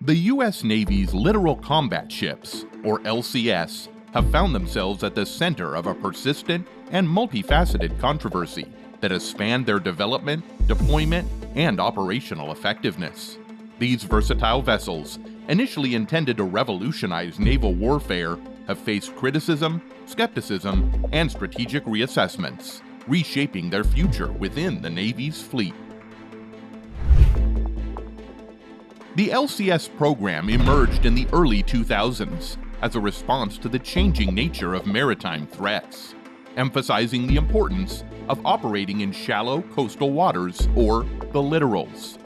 The U.S. Navy's Littoral Combat Ships, or LCS, have found themselves at the center of a persistent and multifaceted controversy that has spanned their development, deployment, and operational effectiveness. These versatile vessels, initially intended to revolutionize naval warfare, have faced criticism, skepticism, and strategic reassessments, reshaping their future within the Navy's fleet. The LCS program emerged in the early 2000s as a response to the changing nature of maritime threats, emphasizing the importance of operating in shallow coastal waters, or the littorals.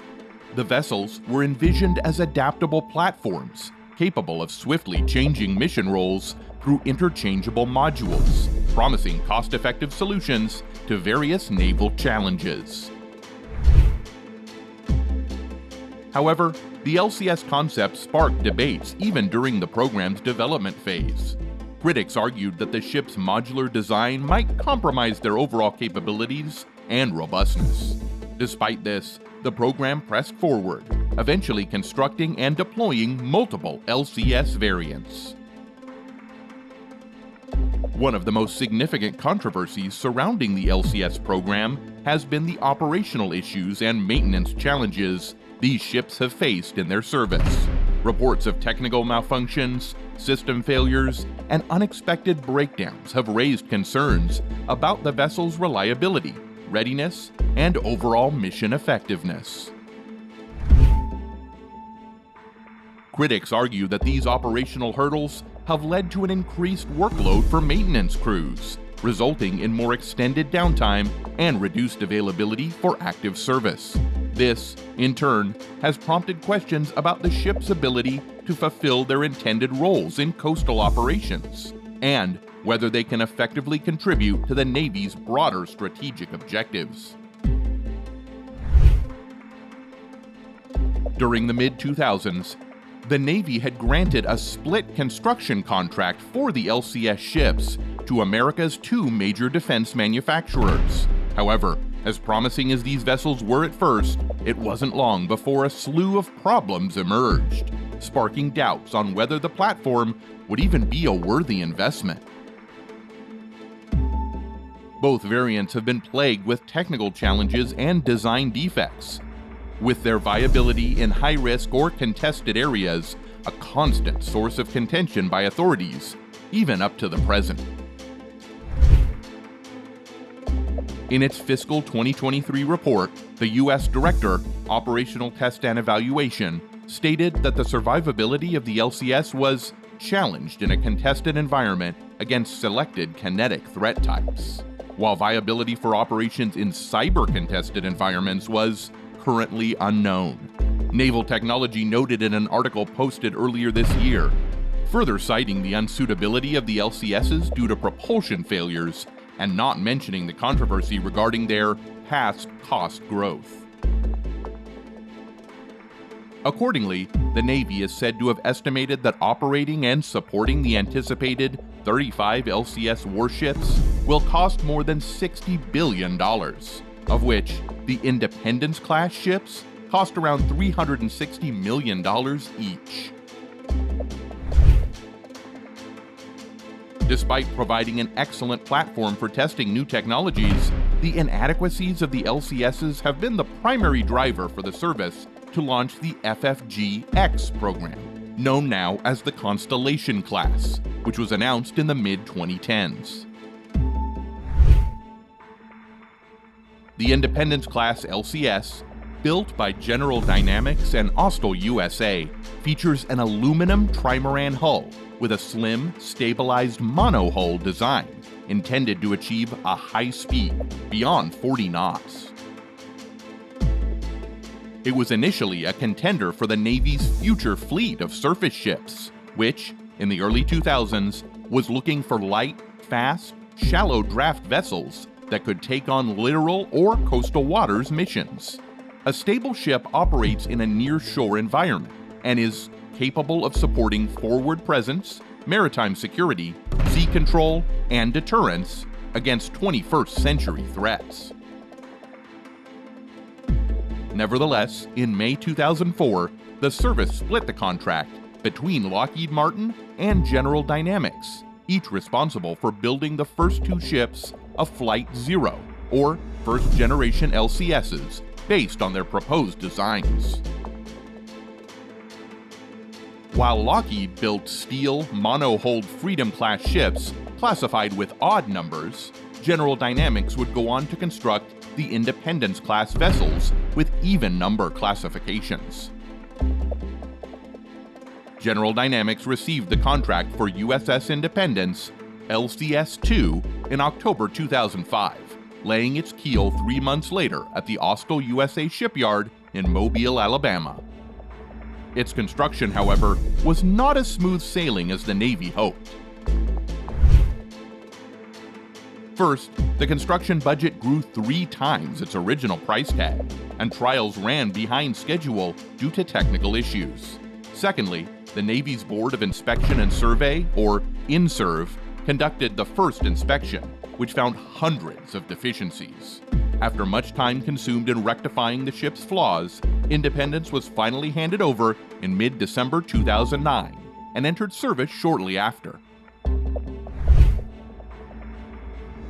The vessels were envisioned as adaptable platforms, capable of swiftly changing mission roles through interchangeable modules, promising cost-effective solutions to various naval challenges. However, the LCS concept sparked debates even during the program's development phase. Critics argued that the ship's modular design might compromise their overall capabilities and robustness. Despite this, the program pressed forward, eventually constructing and deploying multiple LCS variants. One of the most significant controversies surrounding the LCS program has been the operational issues and maintenance challenges these ships have faced in their service. Reports of technical malfunctions, system failures, and unexpected breakdowns have raised concerns about the vessel's reliability, readiness, and overall mission effectiveness. Critics argue that these operational hurdles have led to an increased workload for maintenance crews, resulting in more extended downtime and reduced availability for active service. This, in turn, has prompted questions about the ship's ability to fulfill their intended roles in coastal operations, and whether they can effectively contribute to the Navy's broader strategic objectives. During the mid-2000s, the Navy had granted a split construction contract for the LCS ships to America's two major defense manufacturers. However, as promising as these vessels were at first, it wasn't long before a slew of problems emerged, sparking doubts on whether the platform would even be a worthy investment. Both variants have been plagued with technical challenges and design defects, with their viability in high-risk or contested areas a constant source of contention by authorities, even up to the present. In its fiscal 2023 report, the U.S. Director, Operational Test and Evaluation, stated that the survivability of the LCS was challenged in a contested environment against selected kinetic threat types, while viability for operations in cyber-contested environments was currently unknown. Naval Technology noted in an article posted earlier this year, further citing the unsuitability of the LCSs due to propulsion failures and not mentioning the controversy regarding their past cost growth. Accordingly, the Navy is said to have estimated that operating and supporting the anticipated 35 LCS warships will cost more than $60 billion, of which the Independence-class ships cost around $360 million each. Despite providing an excellent platform for testing new technologies, the inadequacies of the LCSs have been the primary driver for the service to launch the FFG-X program, known now as the Constellation class, which was announced in the mid-2010s. The Independence-class LCS, built by General Dynamics and Austal USA, features an aluminum trimaran hull with a slim, stabilized monohull design intended to achieve a high speed beyond 40 knots. It was initially a contender for the Navy's future fleet of surface ships, which, in the early 2000s, was looking for light, fast, shallow draft vessels that could take on littoral or coastal waters missions. A stable ship operates in a near-shore environment and is capable of supporting forward presence, maritime security, sea control, and deterrence against 21st century threats. Nevertheless, in May 2004, the service split the contract between Lockheed Martin and General Dynamics, each responsible for building the first two ships of Flight Zero, or first-generation LCSs, based on their proposed designs. While Lockheed built steel, monohulled Freedom-class ships classified with odd numbers, General Dynamics would go on to construct the Independence-class vessels with even-number classifications. General Dynamics received the contract for USS Independence, LCS-2, in October 2005, laying its keel 3 months later at the Austell USA shipyard in Mobile, Alabama. Its construction, however, was not as smooth sailing as the Navy hoped. First, the construction budget grew 3 times its original price tag, and trials ran behind schedule due to technical issues. Secondly, the Navy's Board of Inspection and Survey, or INSURV, conducted the first inspection, which found hundreds of deficiencies. After much time consumed in rectifying the ship's flaws, Independence was finally handed over in mid-December 2009 and entered service shortly after.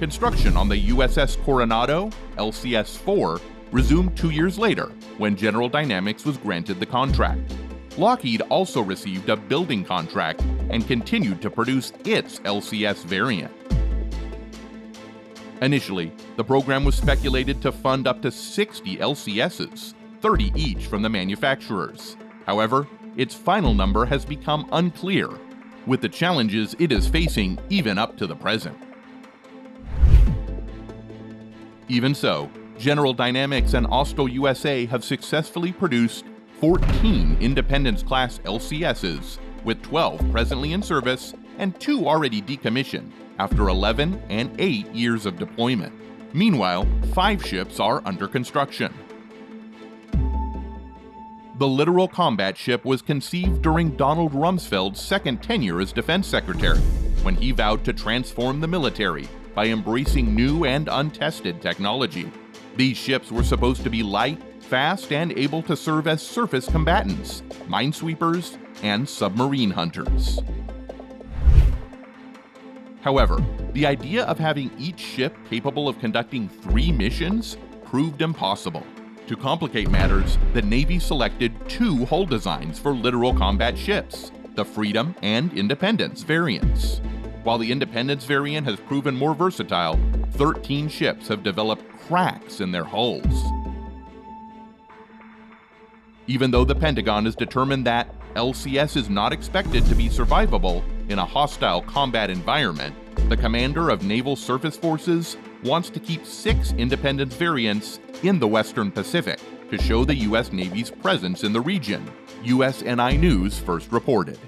Construction on the USS Coronado, LCS-4, resumed 2 years later when General Dynamics was granted the contract. Lockheed also received a building contract and continued to produce its LCS variant. Initially, the program was speculated to fund up to 60 LCSs, 30 each from the manufacturers. However, its final number has become unclear, with the challenges it is facing even up to the present. Even so, General Dynamics and Austell USA have successfully produced 14 Independence-class LCSs, with 12 presently in service and 2 already decommissioned after 11 and 8 years of deployment. Meanwhile, 5 ships are under construction. The Littoral Combat Ship was conceived during Donald Rumsfeld's second tenure as Defense Secretary, when he vowed to transform the military by embracing new and untested technology. These ships were supposed to be light, fast, and able to serve as surface combatants, minesweepers, and submarine hunters. However, the idea of having each ship capable of conducting 3 missions proved impossible. To complicate matters, the Navy selected 2 hull designs for Littoral Combat Ships, the Freedom and Independence variants. While the Independence variant has proven more versatile, 13 ships have developed cracks in their hulls. Even though the Pentagon has determined that LCS is not expected to be survivable in a hostile combat environment, the commander of Naval Surface Forces wants to keep 6 Independence variants in the Western Pacific to show the U.S. Navy's presence in the region, USNI News first reported.